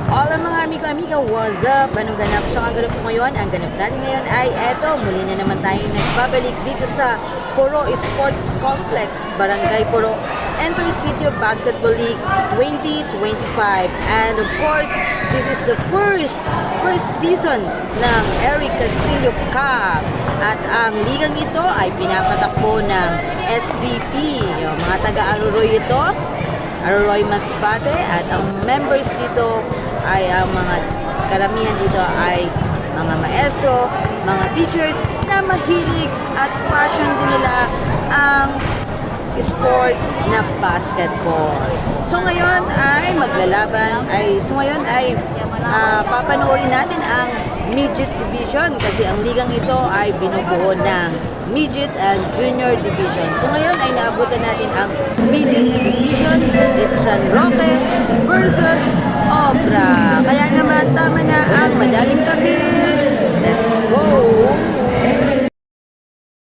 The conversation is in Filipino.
Hola mga amigo-amiga, what's up? Anong ganap? So ang ganap po ngayon, ang ganap natin ngayon ay eto, muli na naman tayo nagbabalik dito sa Poro Sports Complex, Barangay Poro, Enter City of Basketball League 2025. And of course, this is the first season ng Eric Castillo Cup. At ang ligang ito ay pinapatakbo ng SBP, yung mga taga-Aroroy ito, Aroroy Masbate, at ang members dito ay ang mga karamihan dito ay mga maestro, mga teachers na mahilig at passion din nila ang sport na basketball. So ngayon ay papanoorin natin ang midget division kasi ang ligang ito ay binubuo ng midget and junior division. So ngayon ay naabutan natin ang midget division. It's San Roque versus